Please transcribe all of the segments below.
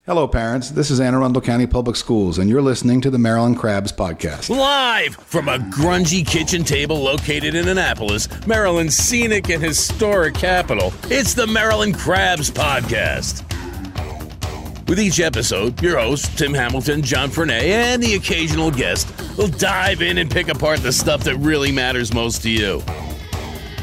Hello, parents. This is Anne Arundel County Public Schools, and you're listening to the Maryland Crabs Podcast. Live from a grungy kitchen table located in Annapolis, Maryland's scenic and historic capital, it's the Maryland Crabs Podcast. With each episode, your hosts, Tim Hamilton, John Fernay, and the occasional guest will dive in and pick apart the stuff that really matters most to you.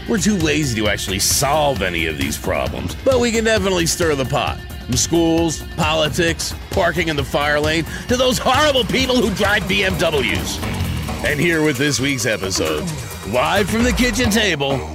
We're too lazy to actually solve any of these problems, but we can definitely stir the pot. From schools, politics, parking in the fire lane, to those horrible people who drive BMWs. And here with this week's episode, live from the kitchen table,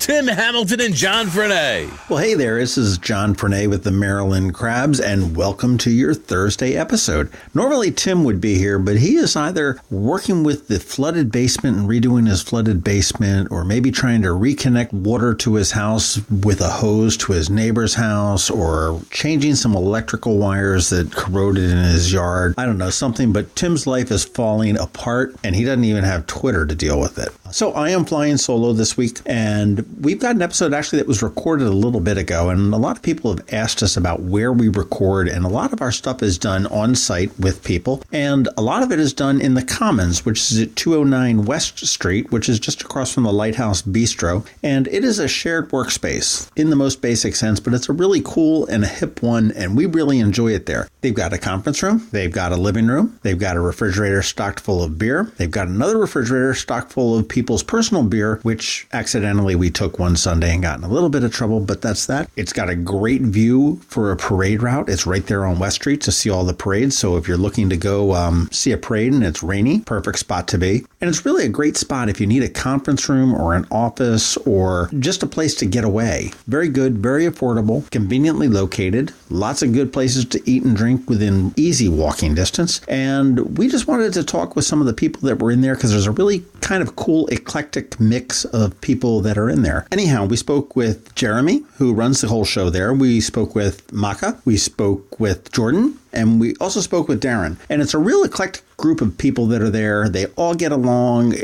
Tim Hamilton and John Fernay. Well, hey there, this is John Fernay with the Maryland Crabs, and welcome to your Thursday episode. Normally, Tim would be here, but he is either working with the flooded basement and redoing his flooded basement, or maybe trying to reconnect water to his house with a hose to his neighbor's house, or changing some electrical wires that corroded in his yard. I don't know, something, but Tim's life is falling apart, and he doesn't even have Twitter to deal with it. So I am flying solo this week, and we've got an episode actually that was recorded a little bit ago, and a lot of people have asked us about where we record, and a lot of our stuff is done on site with people, and a lot of it is done in the Commons, which is at 209 West Street, which is just across from the Lighthouse Bistro, and it is a shared workspace in the most basic sense, but it's a really cool and a hip one, and we really enjoy it there. They've got a conference room, they've got a living room, they've got a refrigerator stocked full of beer, they've got another refrigerator stocked full of people's personal beer, which accidentally we took one Sunday and got in a little bit of trouble, but that's that. It's got a great view for a parade route. It's right there on West Street to see all the parades. So if you're looking to go see a parade and it's rainy, perfect spot to be. And it's really a great spot if you need a conference room or an office or just a place to get away. Very good, very affordable, conveniently located, lots of good places to eat and drink within easy walking distance. And we just wanted to talk with some of the people that were in there because there's a really kind of cool eclectic mix of people that are in there. Anyhow, we spoke with Jeremy, who runs the whole show there. We spoke with Maka. We spoke with Jordan. And we also spoke with Darin. And it's a real eclectic group of people that are there. They all get along.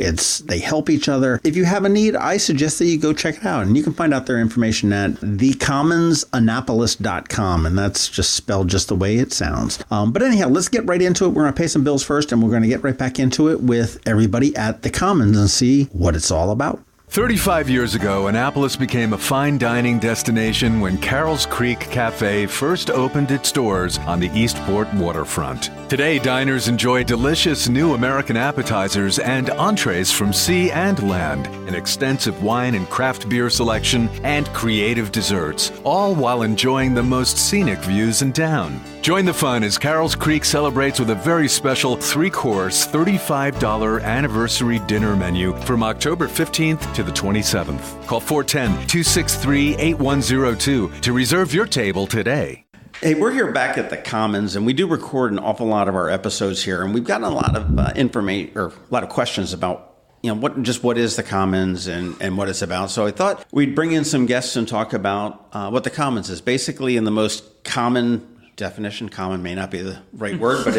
They help each other. If you have a need, I suggest that you go check it out. And you can find out their information at thecommonsannapolis.com. And that's just spelled just the way it sounds. But anyhow, let's get right into it. We're going to pay some bills first, and we're going to get right back into it with everybody at the Commons and see what it's all about. 35 years ago, Annapolis became a fine dining destination when Carroll's Creek Cafe first opened its doors on the Eastport waterfront. Today, diners enjoy delicious new American appetizers and entrees from sea and land, an extensive wine and craft beer selection, and creative desserts, all while enjoying the most scenic views in town. Join the fun as Carroll's Creek celebrates with a very special 3-course, $35 anniversary dinner menu from October 15th to the 27th. Call 410-263-8102 to reserve your table today. Hey, we're here back at the Commons, and we do record an awful lot of our episodes here, and we've gotten a lot of information or a lot of questions about what is the Commons and what it's about. So I thought we'd bring in some guests and talk about what the Commons is. Basically, in the most common definition, common may not be the right word, but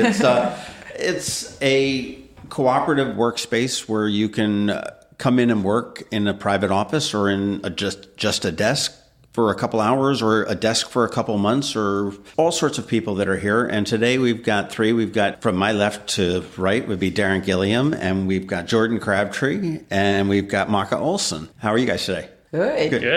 it's a cooperative workspace where you can come in and work in a private office or in just a desk for a couple hours or a desk for a couple months, or all sorts of people that are here. And today we've got three. We've got from my left to right would be Darin Gilliam, and we've got Jordan Crabtree, and we've got Maka Olsen. How are you guys today? Good. All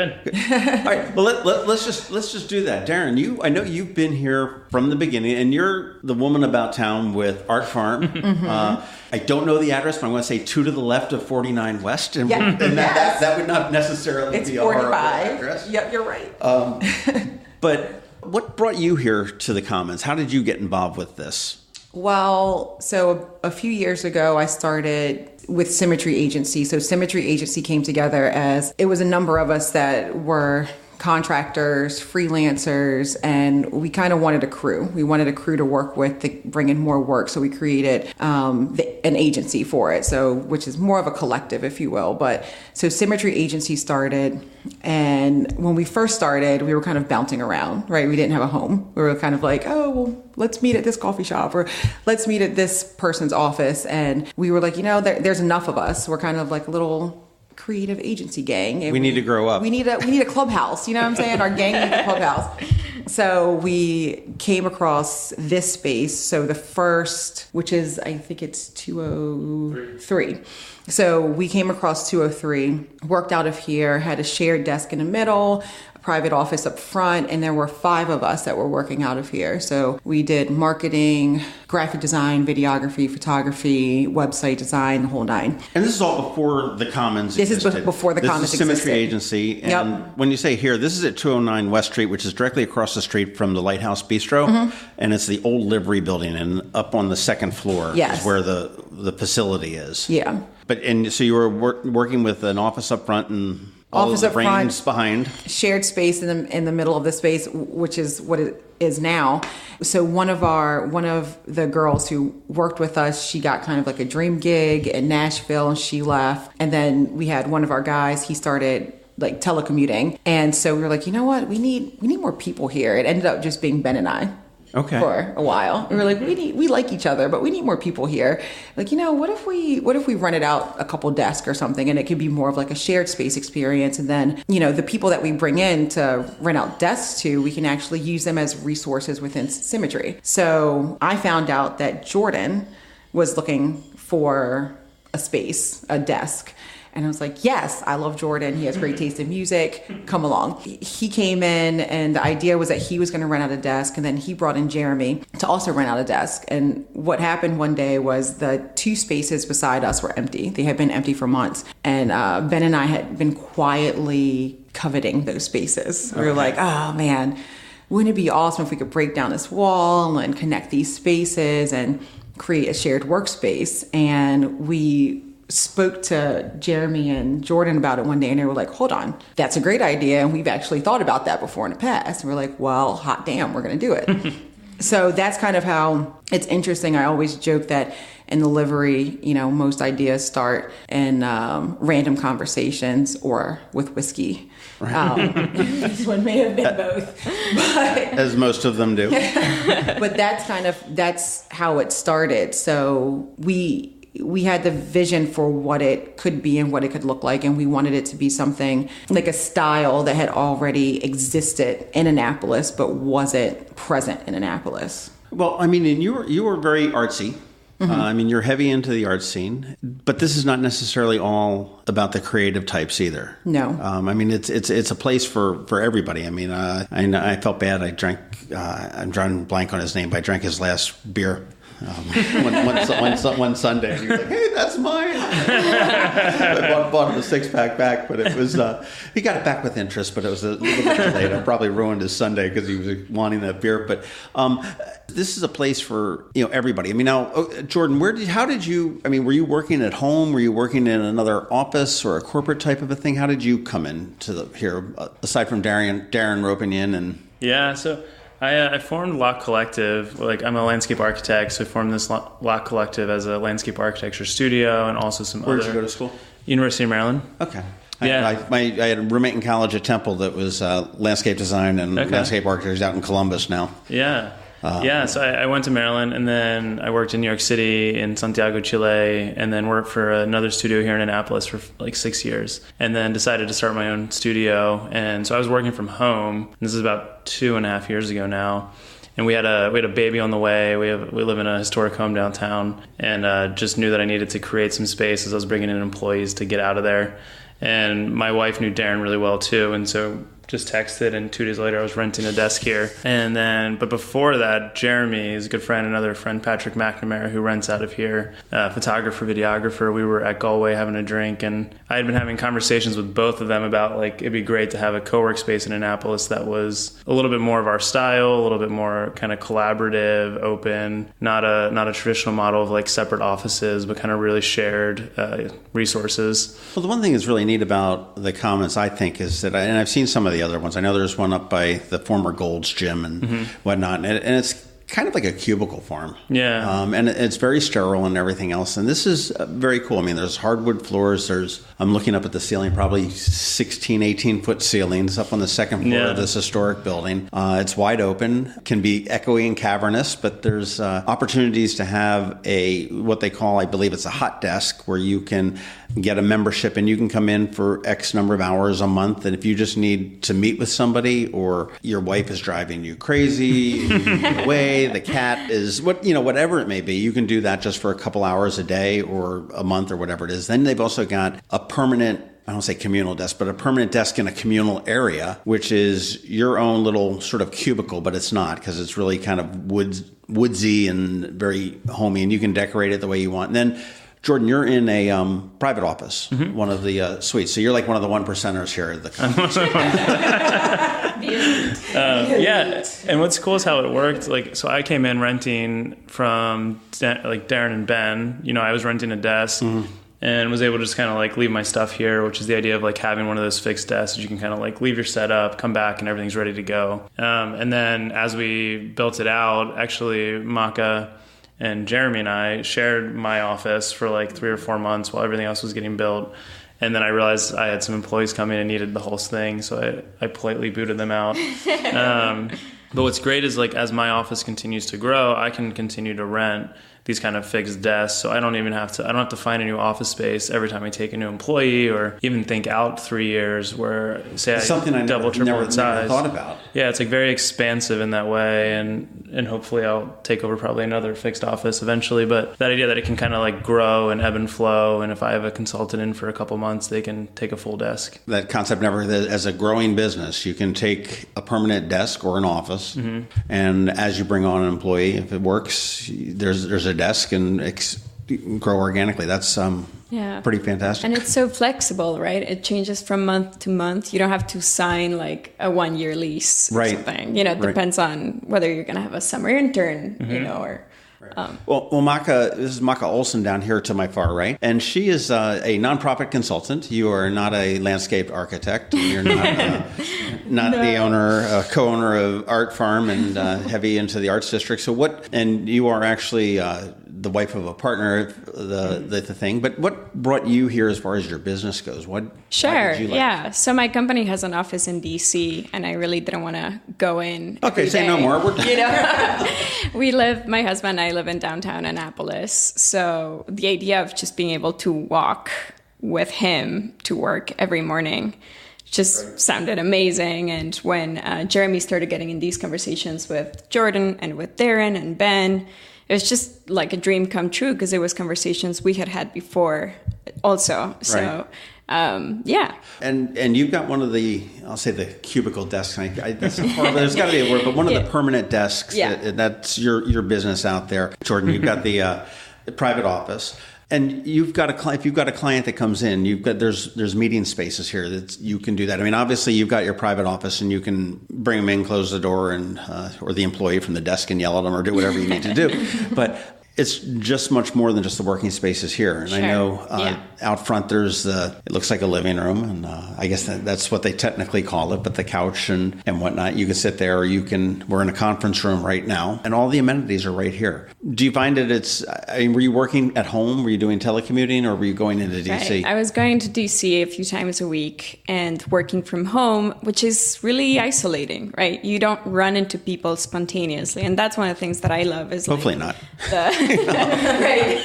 right. Well, let's just do that. Darin, I know you've been here from the beginning, and you're the woman about town with ArtFarm. Mm-hmm. I don't know the address, but I'm going to say 2 to the left of 49 West, and that would not necessarily be a horrible address. Yep, you're right. But what brought you here to the Commons? How did you get involved with this? Well, so a few years ago, I started with Symmetry Agency. So Symmetry Agency came together as it was a number of us that were contractors, freelancers, and we kind of wanted a crew. We wanted a crew to work with to bring in more work. So we created an agency for it, which is more of a collective, if you will. But so Symmetry Agency started, and when we first started, we were kind of bouncing around, right? We didn't have a home. We were kind of like, oh, well, let's meet at this coffee shop, or let's meet at this person's office. And we were like, there's enough of us. We're kind of like a little creative agency gang. And we need to grow up. We need a clubhouse. You know what I'm saying? Our gang needs a clubhouse. So we came across this space. So the first, which is, I think it's 203. So we came across 203, worked out of here, had a shared desk in the middle, a private office up front, and there were 5 of us that were working out of here. So we did marketing, graphic design, videography, photography, website design, the whole 9. And this is all before the Commons existed. This is before the Commons existed. This is Symmetry Agency. And when you say here, this is at 209 West Street, which is directly across the street from the Lighthouse Bistro. And it's the old livery building, and up on the second floor is where the facility is. Yeah. So you were working with an office up front and all of the brains behind. Shared space in the middle of the space, which is what it is now. So one of the girls who worked with us, she got kind of like a dream gig in Nashville, and she left. And then we had one of our guys, he started like telecommuting. And so we were like, you know what, we need more people here. It ended up just being Ben and I. Okay. For a while. We were like, we like each other, but we need more people here. Like, what if we rented out a couple desks or something, and it could be more of like a shared space experience, and then, the people that we bring in to rent out desks to, we can actually use them as resources within Symmetry. So I found out that Jordan was looking for a space, a desk. And I was like, yes, I love Jordan. He has great taste in music. Come along. He came in, and the idea was that he was going to rent out a desk. And then he brought in Jeremy to also rent out a desk. And what happened one day was the 2 spaces beside us were empty. They had been empty for months. And Ben and I had been quietly coveting those spaces. We were like, oh, man, wouldn't it be awesome if we could break down this wall and connect these spaces and create a shared workspace? And we spoke to Jeremy and Jordan about it one day, and they were like, hold on, that's a great idea, and we've actually thought about that before in the past. And we're like, well, hot damn, we're going to do it. So that's kind of how it's interesting. I always joke that in the livery, most ideas start in random conversations or with whiskey. Right. This one may have been both. But, as most of them do. But that's how it started. So we had the vision for what it could be and what it could look like, and we wanted it to be something like a style that had already existed in Annapolis but wasn't present in Annapolis. Well, I mean, and you were very artsy. You're heavy into the art scene, but this is not necessarily all about the creative types either. No. It's a place for everybody. I felt bad. I drank. I'm drawing blank on his name, but I drank his last beer. One Sunday, and he was like, "Hey, that's mine." I bought him a 6-pack back, but it was he got it back with interest, but it was a little bit delayed. I probably ruined his Sunday because he was wanting that beer. But this is a place for everybody. Jordan, were you working at home? Were you working in another office or a corporate type of a thing? How did you come into here aside from Darin roping in and? Yeah, so. I formed Loch Collective. I'm a landscape architect, so I formed this Loch Collective as a landscape architecture studio, and also some Where did you go to school? University of Maryland. Okay. Yeah. I had a roommate in college at Temple that was landscape design and landscape architect. He's out in Columbus now. Yeah. So I went to Maryland, and then I worked in New York City, in Santiago, Chile, and then worked for another studio here in Annapolis for 6 years, and then decided to start my own studio. And so I was working from home. This is about 2.5 years ago now. And we had a baby on the way. We live in a historic home downtown, and just knew that I needed to create some space as I was bringing in employees to get out of there. And my wife knew Darin really well too, and so just texted, and 2 days later I was renting a desk here. But before that, Jeremy is a good friend, another friend, Patrick McNamara, who rents out of here, photographer, videographer. We were at Galway having a drink, and I had been having conversations with both of them about it'd be great to have a co-work space in Annapolis that was a little bit more of our style, a little bit more kind of collaborative, open, not a traditional model of separate offices, but kind of really shared resources. Well, the one thing that's really neat about the Commons, I think, is that, and I've seen some of the other ones. I know there's one up by the former Gold's Gym and whatnot, and it's kind of like a cubicle farm. Yeah. And it's very sterile and everything else. And this is very cool. There's hardwood floors. I'm looking up at the ceiling, probably 16, 18-foot ceilings up on the second floor of this historic building. It's wide open, can be echoey and cavernous, but there's opportunities to have what they call, I believe it's a hot desk, where you can get a membership, and you can come in for X number of hours a month. And if you just need to meet with somebody, or your wife is driving you crazy, away, the cat is whatever it may be, you can do that just for a couple hours a day or a month or whatever it is. Then they've also got a permanent, I don't say communal desk, but a permanent desk in a communal area, which is your own little sort of cubicle, but it's not, because it's really kind of woodsy and very homey, and you can decorate it the way you want. And then, Jordan, you're in a private office, one of the suites. So you're like one of the 1%ers here at the conference. Yeah, and what's cool is how it worked. Like, so I came in renting from Darin and Ben. I was renting a desk. And was able to just kind of like leave my stuff here, which is the idea of like having one of those fixed desks that you can kind of like leave your setup, come back, and everything's ready to go. And then as we built it out, actually, Maca and Jeremy and I shared my office for like 3 or 4 months while everything else was getting built. And then I realized I had some employees coming and needed the whole thing, so I politely booted them out. But what's great is like as my office continues to grow, I can continue to rent these kind of fixed desks, so I don't have to find a new office space every time I take a new employee, or even think out 3 years where say it's something I double, triple never in size. Thought about. Yeah, it's like very expansive in that way, and hopefully I'll take over probably another fixed office eventually. But that idea that it can kind of like grow and ebb and flow, and if I have a consultant in for a couple months, they can take a full desk. That concept as a growing business, you can take a permanent desk or an office, and as you bring on an employee, if it works, there's a desk and grow organically. That's pretty fantastic. And it's so flexible, right? It changes from month to month. You don't have to sign like a 1-year lease or something. It depends on whether you're going to have a summer intern, or... Well, Maca, this is Maca Olsen down here to my far right, and she is a nonprofit consultant. You are not a landscape architect. You're not the owner, co-owner of ArtFarm, and heavy into the arts district. So and you are actually the wife of a partner of the thing. But what brought you here as far as your business goes? Sure, yeah. So my company has an office in DC, and I really didn't want to go in. Okay, say no more. My husband and I live in downtown Annapolis. So the idea of just being able to walk with him to work every morning just sounded amazing. And when Jeremy started getting in these conversations with Jordan and with Darin and Ben, it was just like a dream come true, because it was conversations we had before also. So, yeah. And you've got one of I'll say the cubicle desks. That's horrible. There's got to be a word, but one of the permanent desks. Yeah. That's your business out there, Jordan. You've got the private office. And you've got if you've got a client that comes in, there's meeting spaces here that you can do that. I mean, obviously you've got your private office, and you can bring them in, close the door, and or the employee from the desk and yell at them, or do whatever you need to do. But it's just much more than just the working spaces here. And I know out front there's it looks like a living room, and I guess that's what they technically call it, but the couch and whatnot, you can sit there, or we're in a conference room right now, and all the amenities are right here. Do you find that were you working at home? Were you doing telecommuting, or were you going into DC? Right. I was going to DC a few times a week and working from home, which is really isolating, right? You don't run into people spontaneously. And that's one of the things that I love is hopefully not. Right.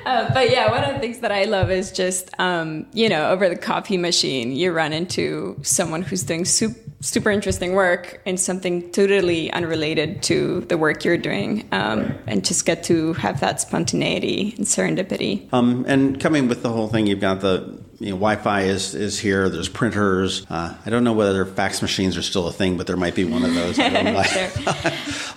But yeah, one of the things that I love is just, over the coffee machine, you run into someone who's doing super interesting work in something totally unrelated to the work you're doing, and just get to have that spontaneity and serendipity. And coming with the whole thing, you've got the Wi-Fi is here. There's printers. I don't know whether fax machines are still a thing, but there might be one of those. I don't know.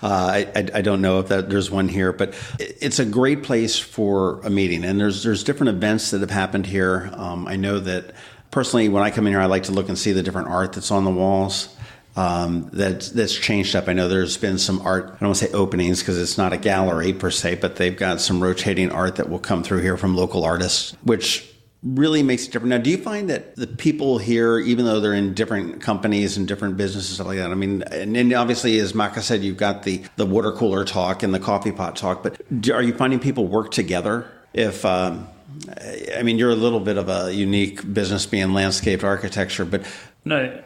I don't know if there's one here, but it's a great place for a meeting. And there's different events that have happened here. I know that personally, when I come in here, I like to look and see the different art that's on the walls. That's changed up. I know there's been some art, I don't want to say openings because it's not a gallery per se, but they've got some rotating art that will come through here from local artists, which really makes it different. Now, do you find that the people here, even though they're in different companies and different businesses, stuff like that, I mean, and obviously, as Maca said, you've got the water cooler talk and the coffee pot talk, but are you finding people work together? If, you're a little bit of a unique business being landscaped architecture, but no,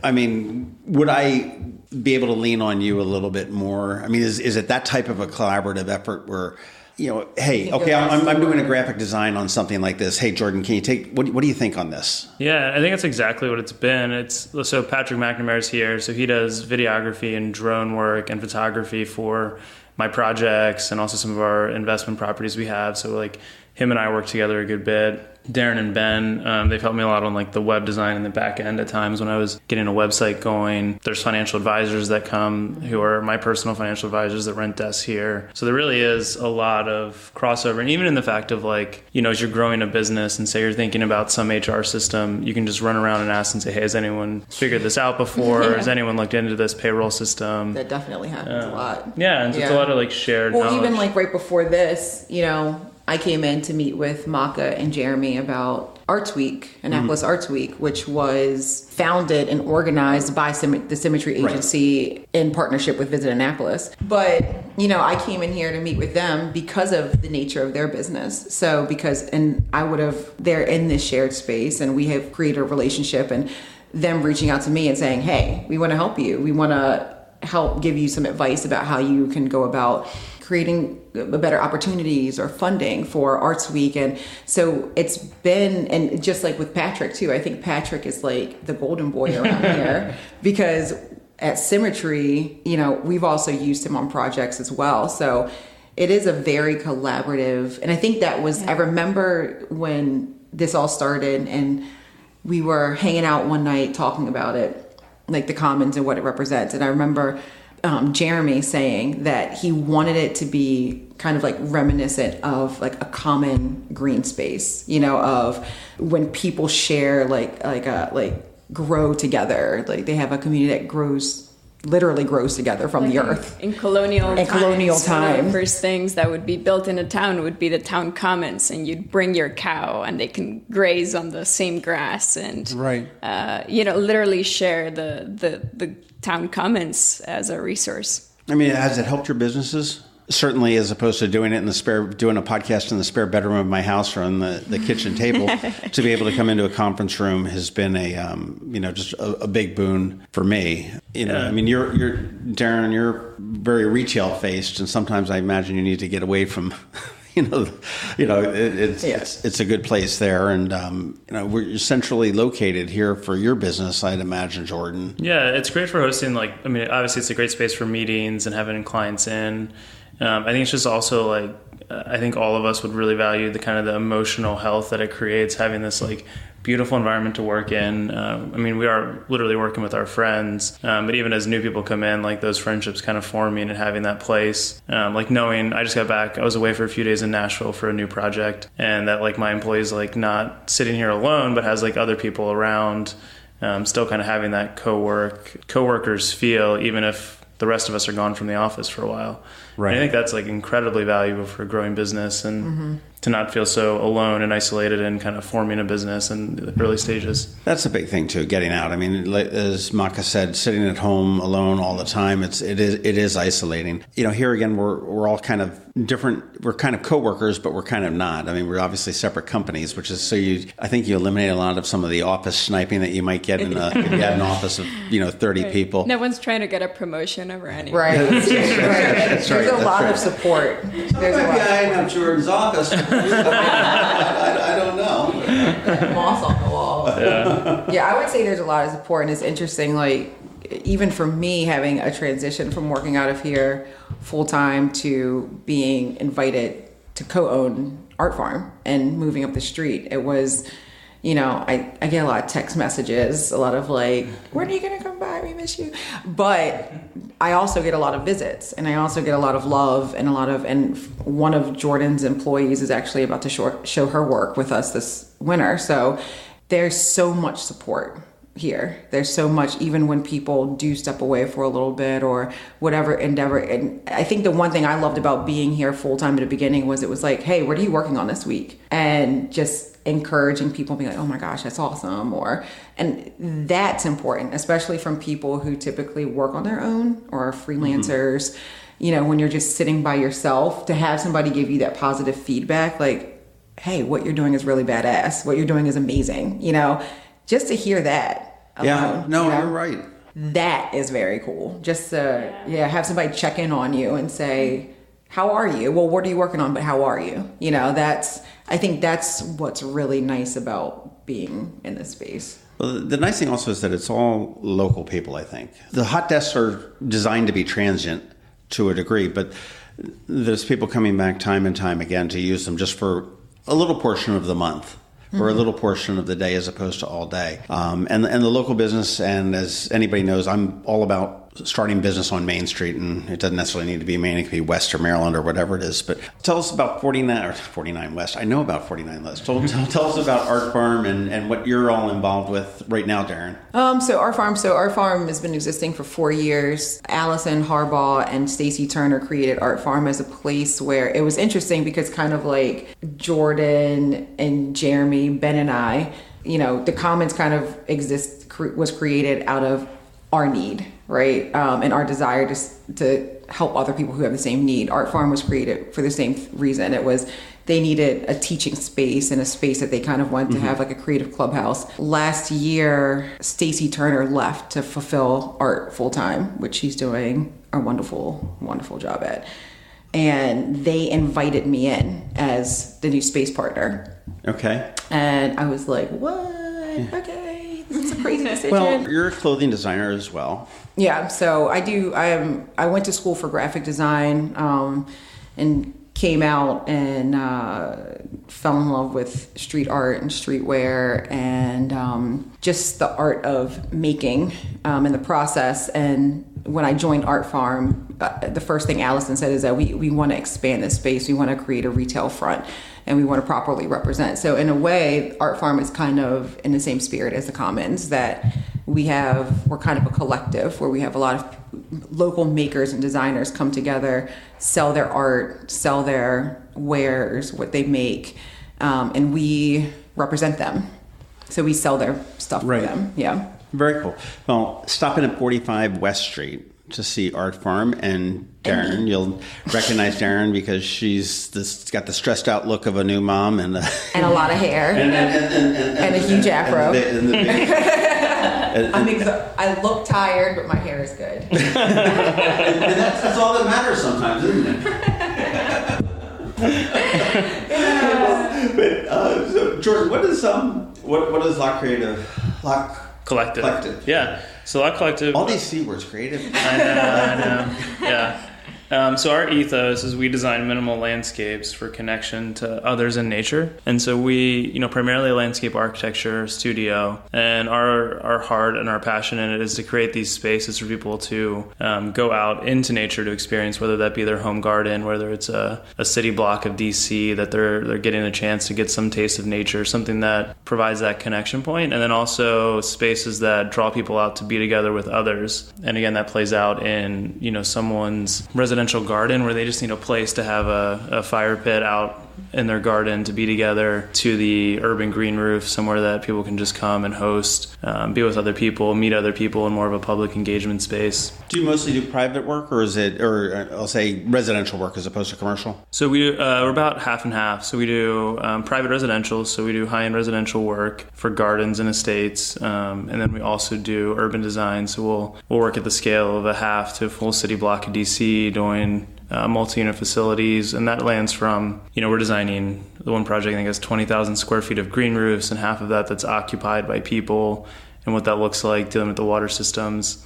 would I be able to lean on you a little bit more? I mean, is it that type of a collaborative effort where hey, okay, I'm doing a graphic design on something like this. Hey, Jordan, can you take, what do you think on this? Yeah, I think that's exactly what it's been. So Patrick McNamara's here, so he does videography and drone work and photography for my projects and also some of our investment properties we have. So like him and I work together a good bit. Darin and Ben, they've helped me a lot on like the web design and the back end at times when I was getting a website going. There's financial advisors that come who are my personal financial advisors that rent desks here. So there really is a lot of crossover. And even in the fact of like, as you're growing a business and say you're thinking about some HR system, you can just run around and ask and say, hey, has anyone figured this out before? Yeah. Has anyone looked into this payroll system? That definitely happens a lot. Yeah, and so it's a lot of like shared knowledge. Even like right before this, I came in to meet with Maka and Jeremy about Arts Week, Annapolis Arts Week, which was founded and organized by the Symmetry Agency in partnership with Visit Annapolis. But, I came in here to meet with them because of the nature of their business. So they're in this shared space and we have created a relationship, and them reaching out to me and saying, hey, we want to help you. We want to help give you some advice about how you can go about creating better opportunities or funding for Arts Week. And so it's been, and just like with Patrick too, I think Patrick is like the golden boy around here because at Symmetry, we've also used him on projects as well. So it is a very collaborative, and I think that was, I remember when this all started and we were hanging out one night talking about it, like the commons and what it represents. And I remember Jeremy saying that he wanted it to be kind of like reminiscent of like a common green space, of when people share like grow together, like they have a community that literally grows together from the earth. In colonial times. One of the first first things that would be built in a town would be the town commons, and you'd bring your cow and they can graze on the same grass and literally share the town commons as a resource. I mean, has it helped your businesses? Certainly, as opposed to doing it doing a podcast in the spare bedroom of my house or on the kitchen table, to be able to come into a conference room has been just a big boon for me. I mean, you're Darin, you're very retail faced, and sometimes I imagine you need to get away from. It's a good place there, and we're centrally located here for your business, I'd imagine, Jordan. Yeah, it's great for hosting. Obviously, it's a great space for meetings and having clients in. I think it's just also I think all of us would really value the kind of the emotional health that it creates, having this beautiful environment to work in. We are literally working with our friends, but even as new people come in, those friendships kind of forming and having that place. Knowing I just got back, I was away for a few days in Nashville for a new project, and that my employees not sitting here alone, but has other people around, still kind of having that coworkers feel, even if the rest of us are gone from the office for a while. Right. And I think that's incredibly valuable for a growing business, and to not feel so alone and isolated and kind of forming a business in the early stages. That's a big thing too, getting out. I mean, as Maka said, sitting at home alone all the time, it is isolating. Here again, we're all kind of different. We're kind of coworkers, but we're kind of not. I mean, we're obviously separate companies, which is I think you eliminate a lot of some of the office sniping that you might get if you had an office of 30 people. No one's trying to get a promotion over anyone. Right. That's right. There's a lot of support. There's a guy in Jordan's office. I don't know. Moss on the wall. Yeah, I would say there's a lot of support, and it's interesting, even for me, having a transition from working out of here full-time to being invited to co-own ArtFarm and moving up the street. It was, I get a lot of text messages, a lot of when are you going to come by? We miss you. But I also get a lot of visits, and I also get a lot of love and and one of Jordan's employees is actually about to show her work with us this winter. So there's so much support here. There's so much, even when people do step away for a little bit or whatever endeavor. And I think the one thing I loved about being here full time at the beginning was it was hey, what are you working on this week? And just encouraging people, being oh my gosh, that's awesome. And that's important, especially from people who typically work on their own or are freelancers. When you're just sitting by yourself, to have somebody give you that positive feedback, hey, what you're doing is really badass. What you're doing is amazing. Just to hear that. Alone, you're right. That is very cool. Just to have somebody check in on you and say, how are you? Well, what are you working on? But how are you? You know, I think that's what's really nice about being in this space. Well, the nice thing also is that it's all local people, I think. The hot desks are designed to be transient to a degree, but there's people coming back time and time again to use them just for a little portion of the month. Or a little portion of the day as opposed to all day. And the local business, and as anybody knows, I'm all about starting business on Main Street, and it doesn't necessarily need to be Main, it could be West or Maryland or whatever it is. But tell us about 49 West. I know about 49 West. Tell us about ArtFarm and what you're all involved with right now, Darin. So ArtFarm has been existing for 4 years. Allison Harbaugh and Stacy Turner created ArtFarm as a place where it was interesting because kind of like Jordan and Jeremy, Ben and I, you know, the Commons kind of was created out of our need, right? And our desire to help other people who have the same need. ArtFarm was created for the same reason. It was they needed a teaching space and a space that they kind of wanted to have like a creative clubhouse. Last year, Stacy Turner left to fulfill art full time, which she's doing a wonderful, wonderful job at. And they invited me in as the new space partner. Okay. And I was like, what? Yeah. Okay, this is a crazy decision. Well, you're a clothing designer as well. Yeah, so I went to school for graphic design and came out and fell in love with street art and streetwear and just the art of making and the process. And when I joined ArtFarm, the first thing Allison said is that we want to expand this space. We want to create a retail front and we want to properly represent. So in a way, ArtFarm is kind of in the same spirit as the Commons, that we're kind of a collective where we have a lot of local makers and designers come together, sell their art, sell their wares, what they make, and we represent them. So we sell their stuff for them. Yeah. Very cool. Well, stop in at 45 West Street to see ArtFarm, and Darin, you'll recognize Darin because she's got the stressed out look of a new mom and a lot of hair and a huge afro. I look tired, but my hair is good. and that's all that matters sometimes, isn't it? But so Jordan, what is Loch Collective? Yeah. So Loch Collective. All these C words, creative. I know. Yeah. So our ethos is we design minimal landscapes for connection to others in nature. And so we, primarily a landscape architecture studio, and our heart and our passion in it is to create these spaces for people to go out into nature to experience, whether that be their home garden, whether it's a city block of DC that they're getting a chance to get some taste of nature, something that provides that connection point, and then also spaces that draw people out to be together with others. And again, that plays out in, someone's residential garden where they just need a place to have a fire pit out in their garden to be together, to the urban green roof, somewhere that people can just come and host, be with other people, meet other people in more of a public engagement space. Do you mostly do private work, or I'll say residential work as opposed to commercial? So we're about half and half. So we do private residential, so we do high-end residential work for gardens and estates, and then we also do urban design. So we'll work at the scale of a half to a full city block of DC, doing multi-unit facilities, and that lands from, we're designing the one project, I think, has 20,000 square feet of green roofs, and half of that's occupied by people, and what that looks like, dealing with the water systems.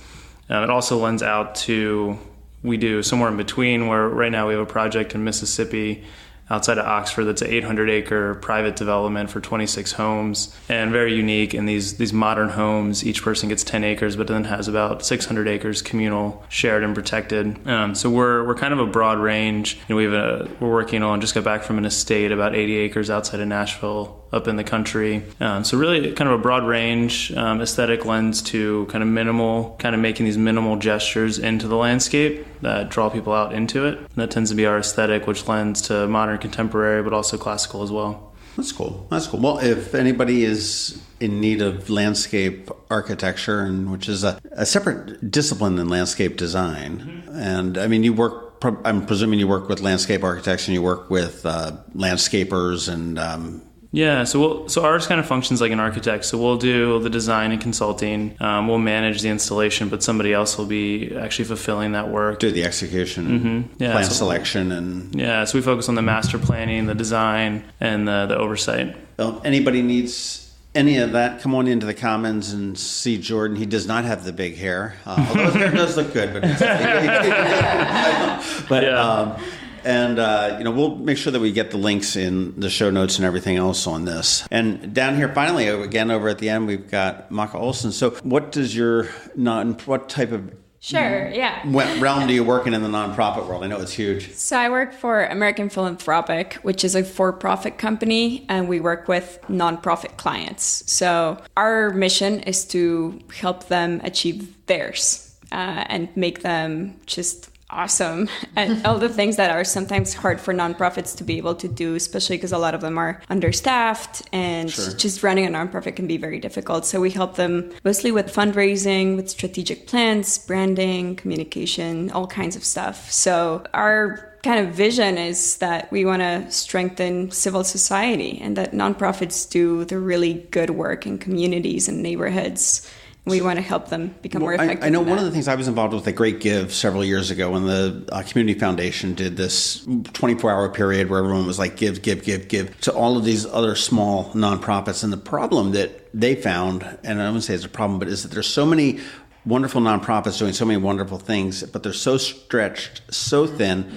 It also lends out to, we do somewhere in between, where right now we have a project in Mississippi outside of Oxford that's an 800-acre private development for 26 homes, and very unique. In these modern homes, each person gets 10 acres, but then has about 600 acres communal, shared, and protected. So we're kind of a broad range. We're working on, just got back from an estate about 80 acres outside of Nashville, up in the country. So really kind of a broad range. Aesthetic lends to kind of making these minimal gestures into the landscape that draw people out into it. And that tends to be our aesthetic, which lends to modern, contemporary, but also classical as well. That's cool. Well, if anybody is in need of landscape architecture, which is a separate discipline than landscape design, and I mean, I'm presuming you work with landscape architects and you work with landscapers and Yeah, so ours kind of functions like an architect. So we'll do the design and consulting. We'll manage the installation, but somebody else will be actually fulfilling that work. Do the execution, plan selection, and so we focus on the master planning, the design, and the oversight. Well, anybody needs any of that, come on into the Commons and see Jordan. He does not have the big hair, although his hair does look good. We'll make sure that we get the links in the show notes and everything else on this. And down here, finally, again, over at the end, we've got Maka Olsen. So what type of realm do you work in the nonprofit world? I know it's huge. So I work for American Philanthropic, which is a for-profit company, and we work with nonprofit clients. So our mission is to help them achieve theirs and make them just awesome and all the things that are sometimes hard for nonprofits to be able to do, especially because a lot of them are understaffed and just running a nonprofit can be very difficult. So we help them mostly with fundraising, with strategic plans, branding, communication, all kinds of stuff. So our kind of vision is that we want to strengthen civil society and that nonprofits do the really good work in communities and neighborhoods. We want to help them become more effective. I know one of the things I was involved with, the Great Give, several years ago when the Community Foundation did this 24-hour period where everyone was like, give to all of these other small nonprofits. And the problem that they found, and I wouldn't say it's a problem, but is that there's so many wonderful nonprofits doing so many wonderful things, but they're so stretched, so thin,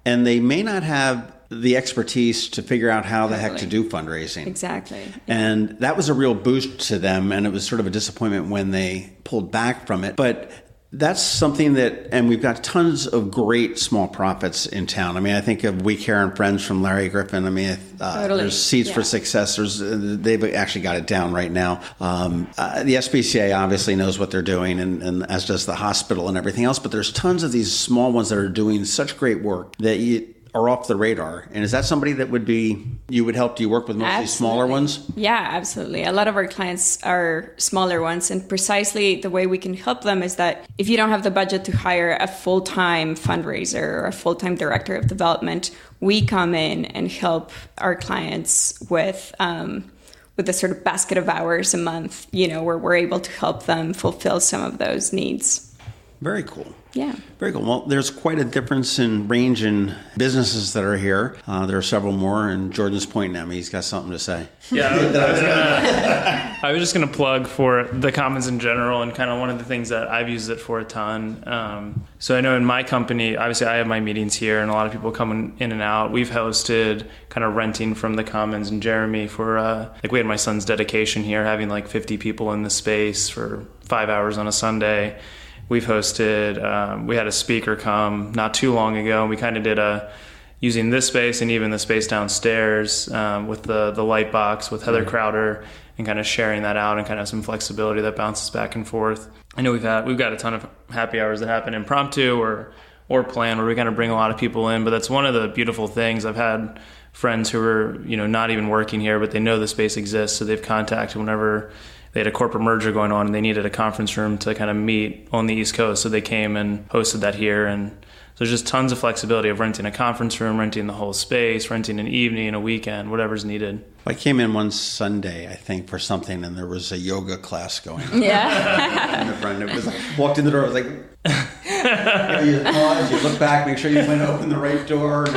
and they may not have the expertise to figure out how the heck to do fundraising. Exactly. And that was a real boost to them, and it was sort of a disappointment when they pulled back from it. But that's something that, and we've got tons of great small profits in town. I mean, I think of We Care and Friends from Larry Griffin. I mean, there's Seeds for Success. They've actually got it down right now. The SPCA obviously knows what they're doing, and as does the hospital and everything else. But there's tons of these small ones that are doing such great work that are off the radar. And is that somebody that you would help? Do you work with mostly smaller ones? Yeah, absolutely. A lot of our clients are smaller ones. And precisely the way we can help them is that if you don't have the budget to hire a full-time fundraiser or a full-time director of development, we come in and help our clients with a sort of basket of hours a month, where we're able to help them fulfill some of those needs. Very cool. Yeah. Very cool. Well, there's quite a difference in range in businesses that are here. There are several more, and Jordan's pointing at me. He's got something to say. Yeah, I was just going to plug for the Commons in general, and kind of one of the things that I've used it for a ton. So I know in my company, obviously I have my meetings here, and a lot of people come in and out. We've hosted kind of renting from the Commons in Jeremy for, we had my son's dedication here, having 50 people in the space for 5 hours on a Sunday. We've hosted, we had a speaker come not too long ago, and we kind of did using this space and even the space downstairs with the light box with Heather Crowder, and kind of sharing that out and kind of some flexibility that bounces back and forth. I know we've got a ton of happy hours that happen impromptu or planned, where we kind of bring a lot of people in, but that's one of the beautiful things. I've had friends who are not even working here, but they know the space exists, so they've contacted whenever they had a corporate merger going on and they needed a conference room to kind of meet on the East Coast. So they came and hosted that here. And so there's just tons of flexibility of renting a conference room, renting the whole space, renting an evening, a weekend, whatever's needed. I came in one Sunday, I think, for something, and there was a yoga class going on. Yeah. And a friend walked in the door, I was like, you pause, you look back, make sure you went to open the right door.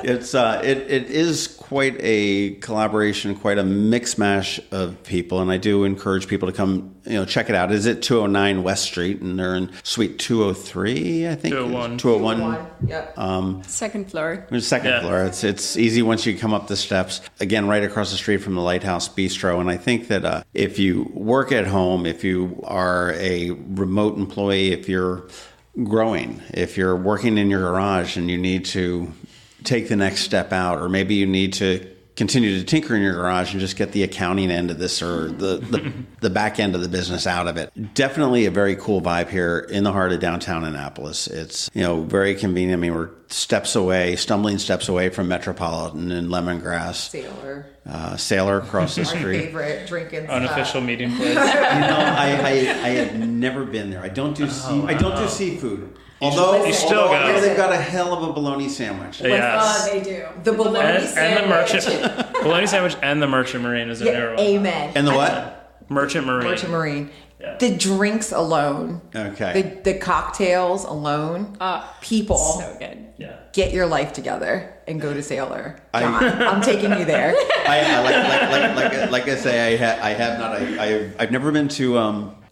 It is quite a collaboration, quite a mix mash of people, and I do encourage people to come, check it out. Is it 209 West Street, and they're in Suite 203, I think. 201. Yep. Second floor. Second floor. It's easy once you come up the steps. Again, right across the street from the Lighthouse Bistro, and I think that if you work at home, if you are a remote employee, if you're growing, if you're working in your garage and you need to take the next step out, or maybe you need to continue to tinker in your garage and just get the accounting end of this or the back end of the business out of it. Definitely a very cool vibe here in the heart of downtown Annapolis. It's, very convenient. I mean, we're stumbling steps away from Metropolitan and Lemongrass. Sailor across the My street. favorite drinking Unofficial meeting place. I have never been there. I don't do seafood. Although you still go. they've got a hell of a bologna sandwich. Yes. They do. The bologna And the merchant bologna sandwich and the merchant marine is a newer one. Amen. And the what? Merchant marine. Merchant Marine. Yeah. The drinks alone. Okay. The cocktails alone. People. So good. Yeah. Get your life together and go to Sailor. John, I'm taking you there. Like I say, I've never been to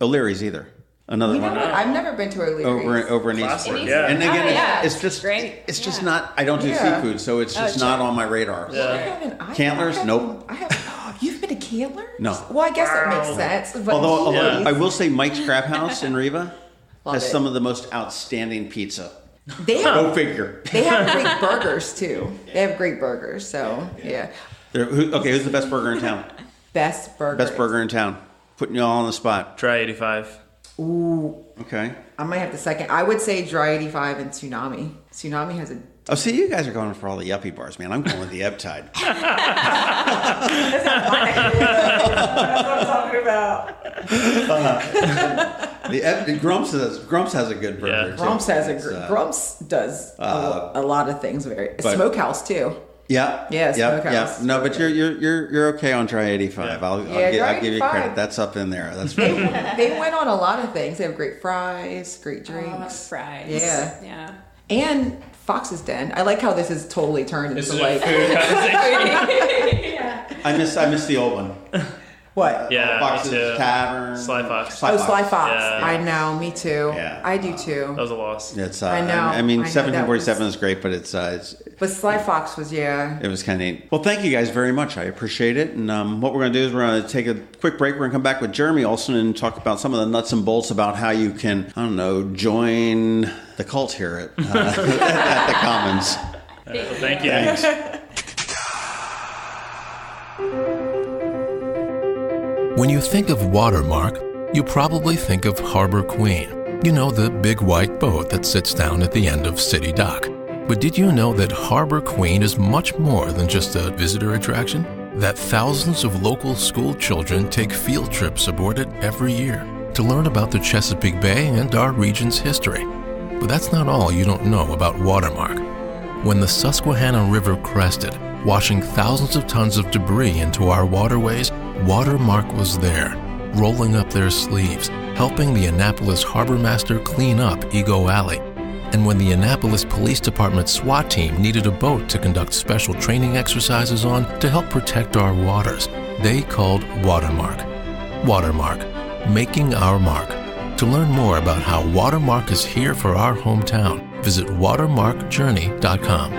O'Leary's either. Another You know one what? I've never been to O'Leary's. over in Classic, Eastport. yeah. And again, yeah. it's just Great. it's just not. I don't do Yeah. seafood, so it's just sure. not on my radar. Yeah. Cantlers? Nope. You've been to Cantlers? No. Well, I guess that makes sense. But Although Yeah. I will say, Mike's Crab House in Riva Love has it. some of the most outstanding pizza. they Go have, figure. they have great burgers too. They have great burgers. So yeah, Who's the best burger in town? best burger. Best burger in town. Putting you all on the spot. Dry 85. Ooh, Okay. I might have to second. I would say Dry 85 and Tsunami. Tsunami has a. Oh, see, you guys are going for all the yuppie bars, man. I'm going with the Ebb Tide. That's what I'm talking about. Grumps has a good burger. Yeah. too. Grumps has It's, Grumps does a lot of things. but- Smokehouse too. Yeah. Yeah, Yeah. Smokehouse. No, but you're okay on Dry 85. Yeah. I'll Dry give you 85. credit. That's up in there. That's They went on a lot of things. They have great fries, great drinks. Fries. Yeah. Yeah. And Fox's Den. I like how this is totally turned This into is a like food conversation. I miss the old one. what? Yeah, Fox's me too. Tavern. Sly Fox. Oh, Sly Fox. Yeah. I know. Me too. Yeah. I do too. That was a loss. It's I know. I mean, I know, 1747 that is great, but it's But Sly Fox was it was kind of neat. Well, thank you guys very much. I appreciate it. And what we're going to do is we're going to take a quick break. We're going to come back with Jeremy Olsen and talk about some of the nuts and bolts about how you can, I don't know, join the cult here at the Commons. Thank you. Thanks. When you think of Watermark, you probably think of Harbor Queen. You know, the big white boat that sits down at the end of City Dock. But did you know that Harbor Queen is much more than just a visitor attraction? That thousands of local school children take field trips aboard it every year to learn about the Chesapeake Bay and our region's history. But that's not all you don't know about Watermark. When the Susquehanna River crested, washing thousands of tons of debris into our waterways, Watermark was there, rolling up their sleeves, helping the Annapolis harbor master clean up Ego Alley. And when the Annapolis Police Department SWAT team needed a boat to conduct special training exercises on to help protect our waters, they called Watermark. Watermark, making our mark. To learn more about how Watermark is here for our hometown, visit watermarkjourney.com.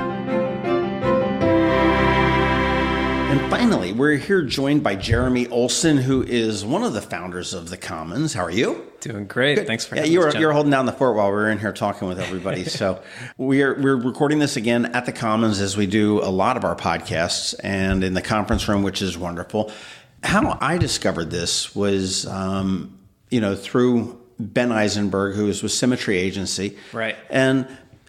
And finally, we're here joined by Jeremy Olsen, who is one of the founders of the Commons. How are you? Doing great. Good. Thanks for yeah, having you us, were holding down the fort while we were in here talking with everybody. So we're recording this again at the Commons, as we do a lot of our podcasts, and in the conference room, which is wonderful. How I discovered this was, through Ben Eisenberg, who was with Symmetry Agency. Right. And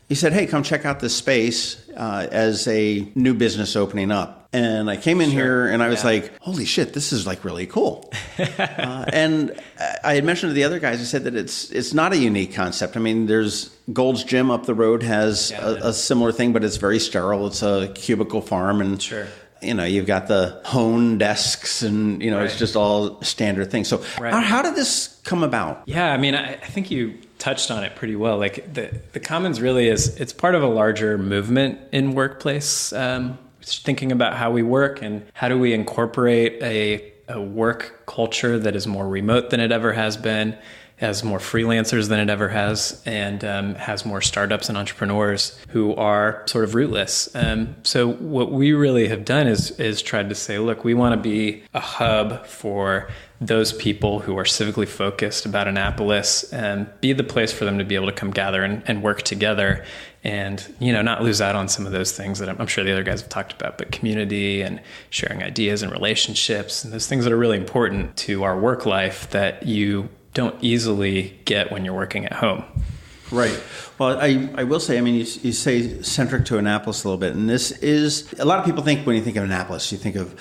he said, hey, come check out this space as a new business opening up. And I came in here and I was like, holy shit, this is like really cool. And I had mentioned to the other guys, I said that it's not a unique concept. I mean, there's Gold's Gym up the road has a similar thing, but it's very sterile. It's a cubicle farm. And you've got the hone desks and, it's just all standard things. So how did this come about? Yeah, I mean, I think you touched on it pretty well. Like the Commons really it's part of a larger movement in workplace, thinking about how we work and how do we incorporate a work culture that is more remote than it ever has been, has more freelancers than it ever has, and has more startups and entrepreneurs who are sort of rootless. So what we really have done is tried to say, look, we want to be a hub for those people who are civically focused about Annapolis and be the place for them to be able to come gather and work together and, not lose out on some of those things that I'm sure the other guys have talked about, but community and sharing ideas and relationships and those things that are really important to our work life that you don't easily get when you're working at home. Right. Well, I will say, I mean, you say centric to Annapolis a little bit, and this is, a lot of people think when you think of Annapolis, you think of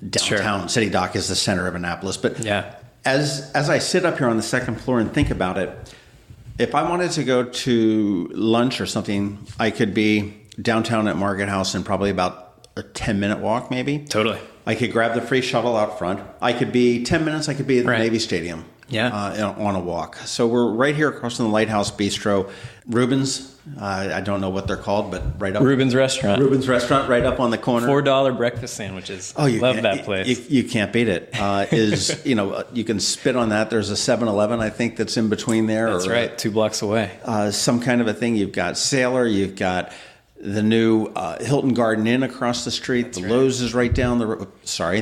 downtown. City Dock is the center of Annapolis. But as I sit up here on the second floor and think about it, if I wanted to go to lunch or something, I could be downtown at Market House in probably about a 10-minute walk, maybe. Totally. I could grab the free shuttle out front. I could be 10 minutes, I could be at the Navy Stadium. On a walk. So we're right here across from the Lighthouse Bistro. Reuben's, I don't know what they're called, but right up. Reuben's Restaurant, right up on the corner. $4 breakfast sandwiches. Oh, love that place. You can't beat it. You can spit on that. There's a 7-Eleven, I think, that's in between there. That's right, 2 blocks away. Some kind of a thing. You've got Sailor, you've got the new Hilton Garden Inn across the street. That's Lowe's is right down the road. Sorry,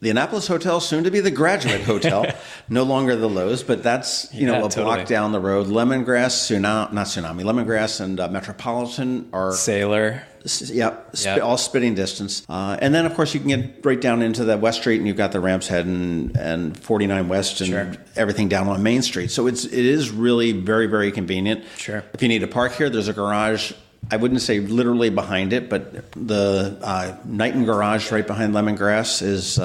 the Annapolis Hotel, soon to be the Graduate Hotel, no longer the Lowe's, but that's block down the road. Lemongrass, Lemongrass and Metropolitan are Sailor. All spitting distance. And then, of course, you can get right down into the West Street, and you've got the Ram's Head and 49 West and everything down on Main Street. So it is really very, very convenient. Sure. If you need to park here, there's a garage. I wouldn't say literally behind it, but the Knighton Garage right behind Lemongrass is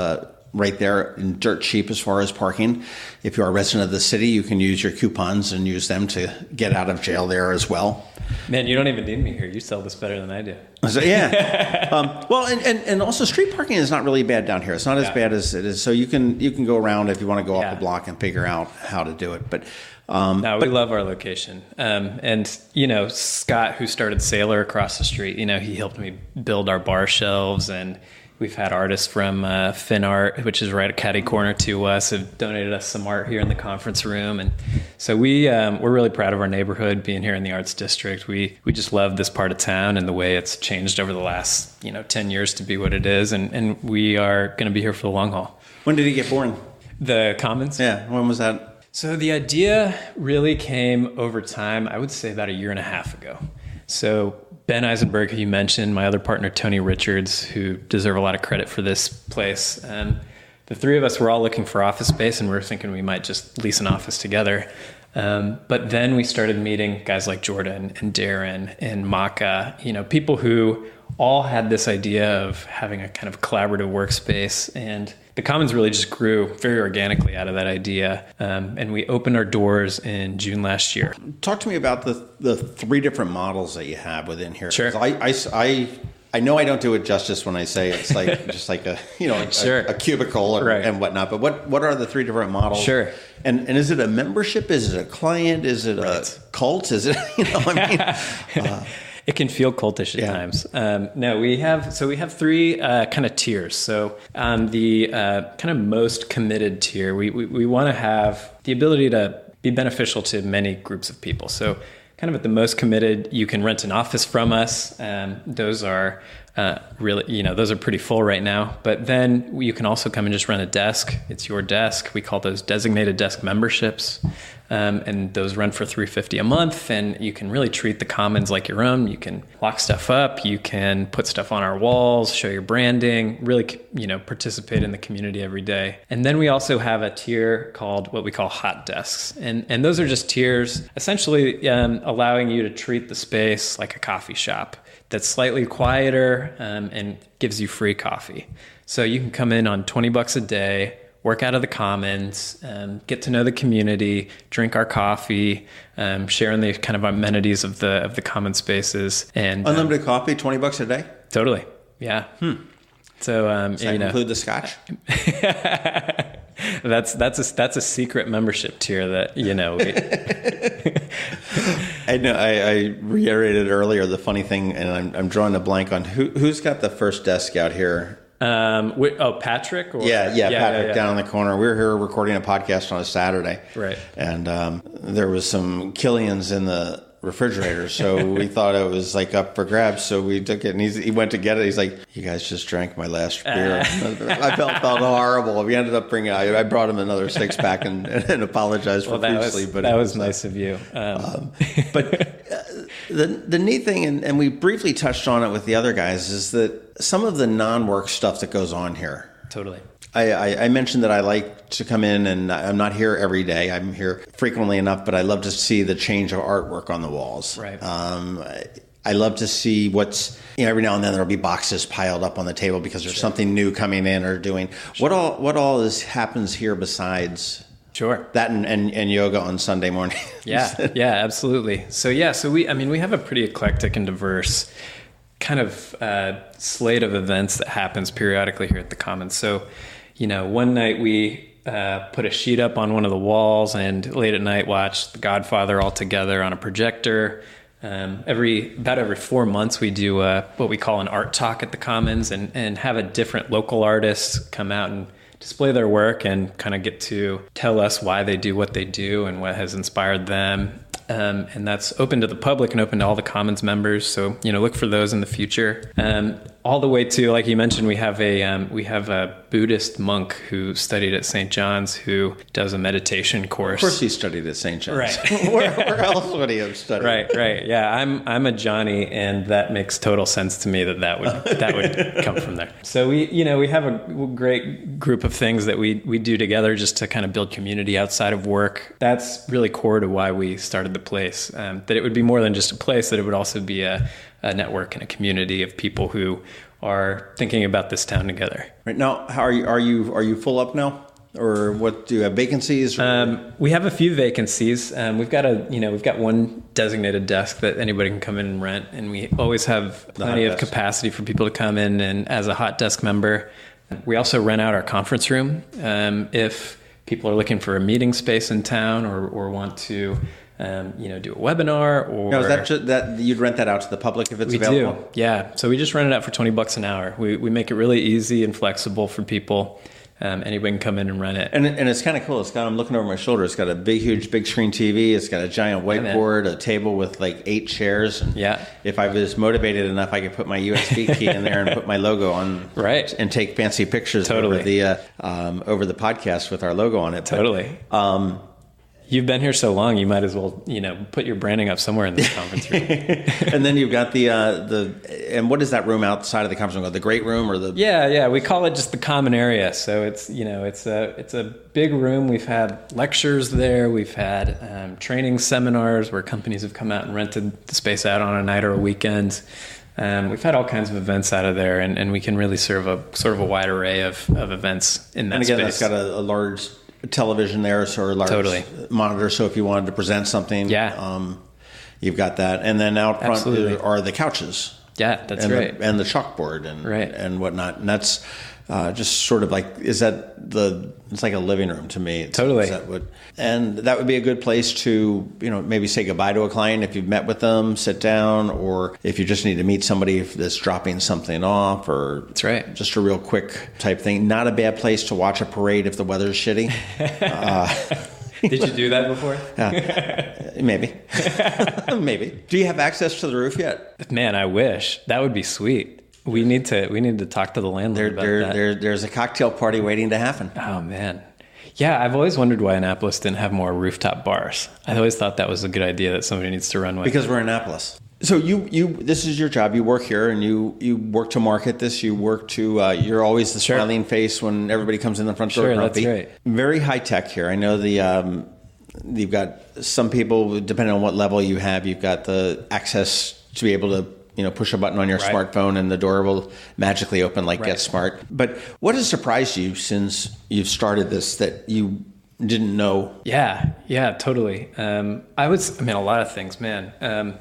right there and dirt cheap as far as parking. If you're a resident of the city, you can use your coupons and use them to get out of jail there as well. Man, you don't even need me here. You sell this better than I do. So, well, and also street parking is not really bad down here. It's not as bad as it is. So you can go around if you want to go off the block and figure out how to do it. But we love our location. And, Scott, who started Sailor across the street, he helped me build our bar shelves, and we've had artists from Fin Art, which is right at catty corner to us, have donated us some art here in the conference room. And so we're really proud of our neighborhood being here in the Arts District. We just love this part of town and the way it's changed over the last 10 years to be what it is. And we are going to be here for the long haul. When did he get born? The Commons? Yeah. When was that? So the idea really came over time, I would say about 1.5 years ago. So Ben Eisenberg, who you mentioned, my other partner, Tony Richards, who deserve a lot of credit for this place. The three of us were all looking for office space, and we were thinking we might just lease an office together. But then we started meeting guys like Jordan and Darin and Maca, people who all had this idea of having a kind of collaborative workspace, and the Commons really just grew very organically out of that idea. And we opened our doors in June last year. Talk to me about the 3 different models that you have within here. Sure. I know I don't do it justice when I say it's like just like a a cubicle and whatnot. But what are the 3 different models? Sure. And is it a membership? Is it a client? Is it a cult? Is it It can feel cultish at times. No, we have 3 kind of tiers. So on the kind of most committed tier, we want to have the ability to be beneficial to many groups of people. So kind of at the most committed, you can rent an office from us. Those are really, those are pretty full right now. But then you can also come and just rent a desk. It's your desk. We call those designated desk memberships. And those run for $350 a month, and you can really treat the Commons like your own. You can lock stuff up, you can put stuff on our walls, show your branding, really, participate in the community every day. And then we also have a tier called what we call hot desks. And those are just tiers, essentially allowing you to treat the space like a coffee shop that's slightly quieter and gives you free coffee. So you can come in on $20 a day, work out of the Commons, get to know the community, drink our coffee, share in the kind of amenities of the common spaces, and unlimited coffee, $20 a day. Totally, yeah. So does that include the scotch? that's a secret membership tier that I know. I reiterated earlier the funny thing, and I'm drawing a blank on who's got the first desk out here. Patrick? Patrick down in the corner. We were here recording a podcast on a Saturday. Right. And there was some Gilliams in the refrigerator, so we thought it was like up for grabs, so we took it, and he went to get it. He's like, "You guys just drank my last beer." I felt horrible. We ended up bringing I brought him another 6-pack and apologized profusely. But that was nice of you. But the neat thing, and we briefly touched on it with the other guys, is that some of the non-work stuff that goes on here. Totally. I mentioned that I like to come in, and I'm not here every day. I'm here frequently enough, but I love to see the change of artwork on the walls. Right. I love to see what's, every now and then there'll be boxes piled up on the table because there's something new coming in or doing. What all happens here besides that and yoga on Sunday morning? Yeah, absolutely. So we have a pretty eclectic and diverse kind of slate of events that happens periodically here at the Commons. So, one night we put a sheet up on one of the walls and late at night watched The Godfather all together on a projector. Every 4 months we do what we call an art talk at the Commons and have a different local artist come out and display their work and kind of get to tell us why they do what they do and what has inspired them. And that's open to the public and open to all the Commons members. So, look for those in the future. All the way to, like you mentioned, we have a Buddhist monk who studied at St. John's who does a meditation course. Of course he studied at St. John's. Right. where else would he have studied? Right. Yeah, I'm a Johnny, and that makes total sense to me that would come from there. So we have a great group of things that we do together just to kind of build community outside of work. That's really core to why we started the place. That it would be more than just a place, that it would also be a network and a community of people who are thinking about this town together. Right now, how are you full up now, or what? Do you have vacancies? We have a few vacancies. We've got one designated desk that anybody can come in and rent, and we always have plenty of capacity for people to come in. And as a hot desk member, we also rent out our conference room if people are looking for a meeting space in town or want to. Do a webinar or... No, is that just that you'd rent that out to the public if it's available? We do, yeah. So we just rent it out for $20 an hour. We make it really easy and flexible for people. Anybody can come in and rent it. And it's kind of cool. I'm looking over my shoulder. It's got a huge big screen TV. It's got a giant whiteboard, a table with like 8 chairs. And if I was motivated enough, I could put my USB key in there and put my logo on. Right. And take fancy pictures over the podcast with our logo on it. Totally. You've been here so long, you might as well, put your branding up somewhere in this conference room. And then you've got and what is that room outside of the conference room? The great room or the? Yeah. We call it just the common area. So it's a big room. We've had lectures there. We've had training seminars where companies have come out and rented the space out on a night or a weekend. We've had all kinds of events out of there, and we can really serve a sort of a wide array of events in that space. And again, that's got a large television there, so a large monitor. So if you wanted to present something, you've got that. And then out front are the couches. Yeah, that's right. And the chalkboard and whatnot. And that's just sort of like, it's like a living room to me. Totally. And that would be a good place to, maybe say goodbye to a client if you've met with them, sit down, or if you just need to meet somebody that's dropping something off, or that's right. Just a real quick type thing. Not a bad place to watch a parade if the weather's shitty. Did you do that before? Maybe. Maybe. Do you have access to the roof yet? Man, I wish. That would be sweet. We need to talk to the landlord about that. There's a cocktail party waiting to happen. Oh, man. Yeah, I've always wondered why Annapolis didn't have more rooftop bars. I always thought that was a good idea that somebody needs to run with. Because we're Annapolis. So this is your job. You work here, and you work to market this. You work to. You're always the smiling face when everybody comes in the front door. Sure, that's right. Very high tech here. I know you've got some people, depending on what level you have, you've got the access to be able to push a button on your smartphone and the door will magically open like Get Smart. But what has surprised you since you've started this that you didn't know? Yeah, totally. A lot of things, man.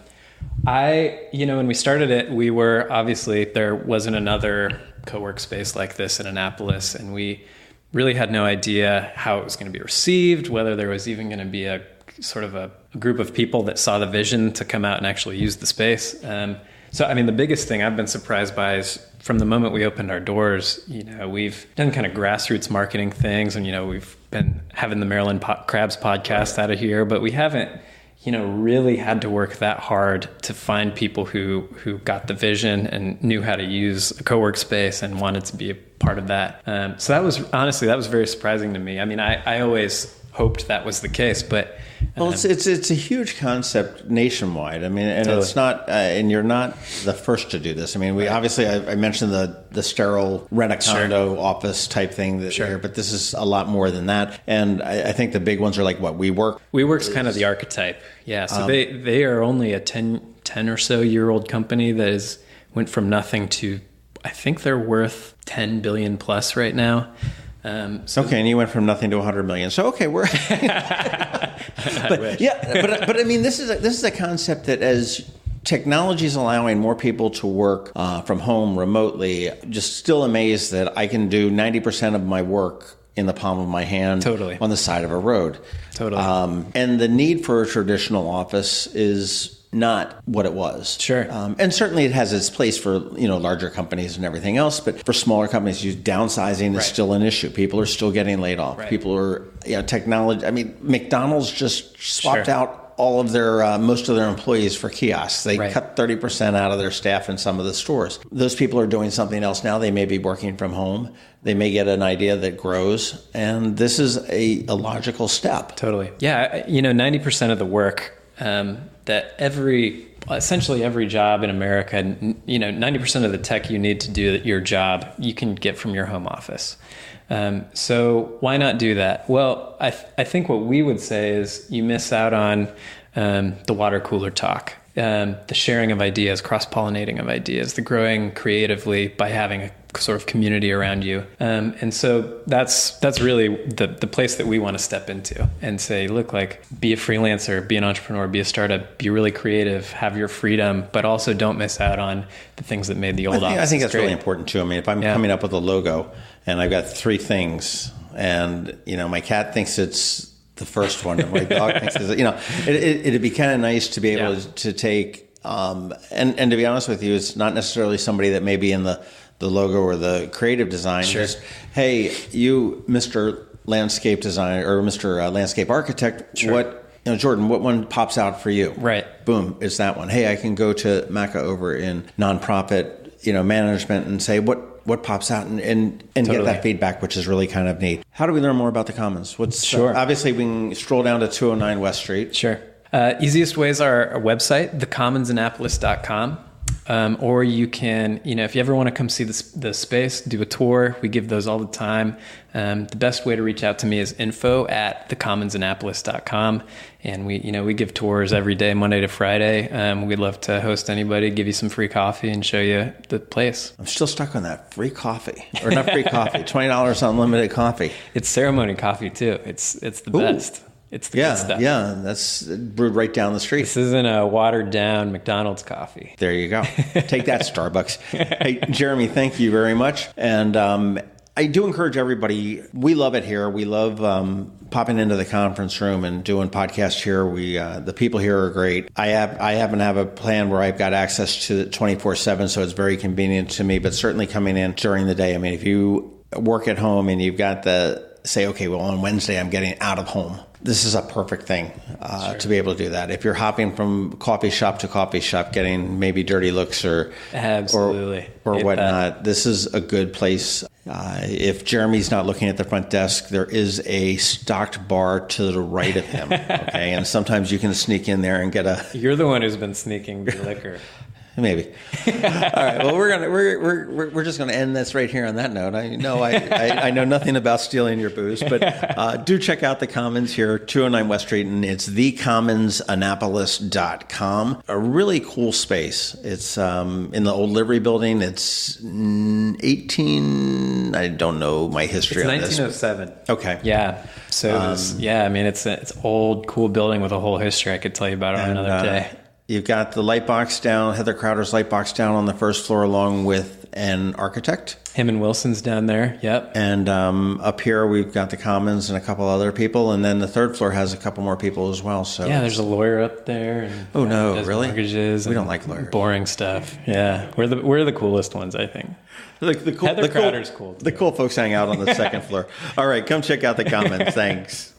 When we started it, we were obviously, there wasn't another co-work space like this in Annapolis, and we really had no idea how it was going to be received, whether there was even going to be a sort of a group of people that saw the vision to come out and actually use the space. The biggest thing I've been surprised by is from the moment we opened our doors, we've done kind of grassroots marketing things, and, we've been having the Maryland Crabs podcast out of here, but we haven't, really had to work that hard to find people who got the vision and knew how to use a co-work space and wanted to be a part of that. So that was very surprising to me. I always hoped that was the case, but Well, it's a huge concept nationwide. I mean, and it's not, and you're not the first to do this. I mean, we obviously, I mentioned the sterile rent-a-condo office type thing here, but this is a lot more than that. And I think the big ones are like what WeWork. WeWork's kind of the archetype. Yeah. So they are only a 10 or so year old company that went from nothing to, I think they're worth 10 billion plus right now. Okay, and you went from nothing to 100 million. So okay, we're but I mean, this is a concept that as technology is allowing more people to work from home remotely, just still amazed that I can do 90% of my work in the palm of my hand on the side of a road. And the need for a traditional office is not what it was. Sure. And certainly it has its place for, larger companies and everything else, but for smaller companies, downsizing is still an issue. People are still getting laid off. Right. People are, technology. I mean, McDonald's just swapped out all of their, most of their employees for kiosks. They cut 30% out of their staff in some of the stores. Those people are doing something else now. They may be working from home. They may get an idea that grows. And this is a logical step. Totally. Yeah. 90% of the work, that essentially every job in America, 90% of the tech you need to do your job, you can get from your home office. So why not do that? Well, I think what we would say is you miss out on the water cooler talk, the sharing of ideas, cross-pollinating of ideas, the growing creatively by having a sort of community around you. And so that's really the place that we want to step into and say, look, be a freelancer, be an entrepreneur, be a startup, be really creative, have your freedom, but also don't miss out on the things that made the old office. I think that's really important too. I mean, if I'm coming up with a logo and I've got 3 things and, my cat thinks it's the first one and my dog thinks it's, it'd be kind of nice to be able to take, and to be honest with you, it's not necessarily somebody that may be in the logo or the creative design. Sure. Just, hey, you, Mr. Landscape Designer or Mr. Landscape Architect, Jordan, what one pops out for you? Right. Boom, it's that one. Hey, I can go to Maca over in nonprofit, management and say what pops out and get that feedback, which is really kind of neat. How do we learn more about the Commons? Obviously, we can stroll down to 209 West Street. Sure. Easiest ways are our website, thecommonsannapolis.com. Or you can, if you ever want to come see the space, do a tour. We give those all the time. The best way to reach out to me is info@thecommonsannapolis.com. And we give tours every day, Monday to Friday. We'd love to host anybody, give you some free coffee and show you the place. I'm still stuck on that free coffee, or not free coffee, $20 unlimited coffee. It's ceremony coffee too. It's the best. It's the good stuff. Yeah, that's brewed right down the street. This isn't a watered down McDonald's coffee. There you go. Take that, Starbucks. Hey, Jeremy, thank you very much. And I do encourage everybody. We love it here. We love popping into the conference room and doing podcasts here. The people here are great. I happen to have a plan where I've got access to 24/7, so it's very convenient to me. But certainly coming in during the day. I mean, if you work at home and you've got okay, well, on Wednesday I'm getting out of home. This is a perfect thing to be able to do that. If you're hopping from coffee shop to coffee shop, getting maybe dirty looks or whatnot, this is a good place. If Jeremy's not looking at the front desk, there is a stocked bar to the right of him. Okay, and sometimes you can sneak in there and get a. You're the one who's been sneaking the liquor. Maybe. All right. Well, we're just gonna end this right here on that note. I know nothing about stealing your booze, but do check out the Commons here, 209 West Street, and it's thecommonsannapolis.com. A really cool space. It's in the old livery building. It's 18. I don't know my history on this. It's 1907. Okay. Yeah. So it's old, cool building with a whole history. I could tell you about it on another day. You've got the light box down, Heather Crowder's light box down on the first floor, along with an architect. Him and Wilson's down there. Yep. And up here we've got the Commons and a couple other people, and then the third floor has a couple more people as well. So yeah, there's a lawyer up there. And, oh no, really? Mortgages. We don't like lawyers. Boring stuff. Yeah, we're the coolest ones, I think. Heather Crowder's cool. The cool folks hang out on the second floor. All right, come check out the Commons. Thanks.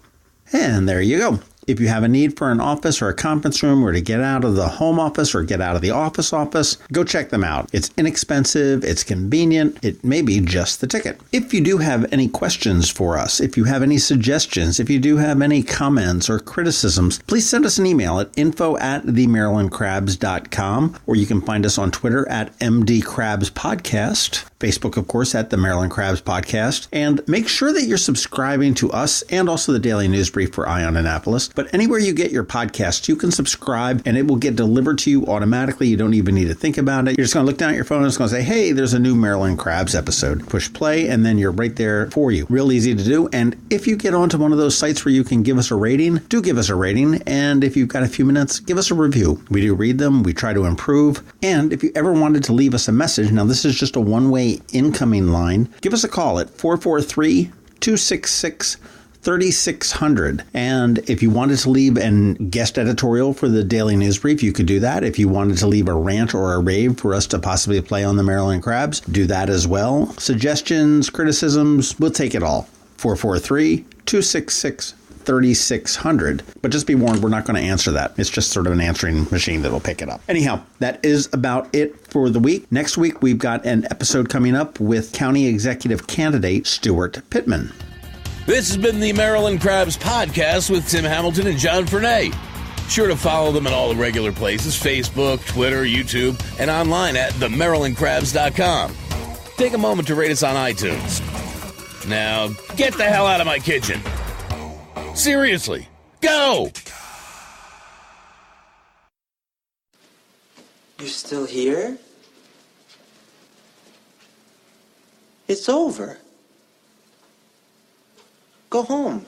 And there you go. If you have a need for an office or a conference room or to get out of the home office or get out of the office, go check them out. It's inexpensive, it's convenient, it may be just the ticket. If you do have any questions for us, if you have any suggestions, if you do have any comments or criticisms, please send us an email at info@themarylandcrabs.com, or you can find us on Twitter at MDCrabsPodcast, Facebook, of course, at the Maryland Crabs Podcast, and make sure that you're subscribing to us and also the Daily News Brief for Ion Annapolis. But anywhere you get your podcasts, you can subscribe and it will get delivered to you automatically. You don't even need to think about it. You're just going to look down at your phone and it's going to say, hey, there's a new Maryland Crabs episode. Push play and then you're right there for you. Real easy to do. And if you get onto one of those sites where you can give us a rating, do give us a rating. And if you've got a few minutes, give us a review. We do read them. We try to improve. And if you ever wanted to leave us a message, now this is just a one-way incoming line, give us a call at 443-266-3600. And if you wanted to leave a guest editorial for the Daily News Brief, you could do that. If you wanted to leave a rant or a rave for us to possibly play on the Maryland Crabs, do that as well. Suggestions, criticisms, we'll take it all. 443-266-3600. But just be warned, we're not going to answer that. It's just sort of an answering machine that'll pick it up. Anyhow, that is about it for the week. Next week, we've got an episode coming up with County Executive Candidate Stuart Pittman. This has been the Maryland Crabs Podcast with Tim Hamilton and John Fernay. Sure to follow them at all the regular places, Facebook, Twitter, YouTube, and online at themarylandcrabs.com. Take a moment to rate us on iTunes. Now, get the hell out of my kitchen. Seriously, go! You still here? It's over. Go home.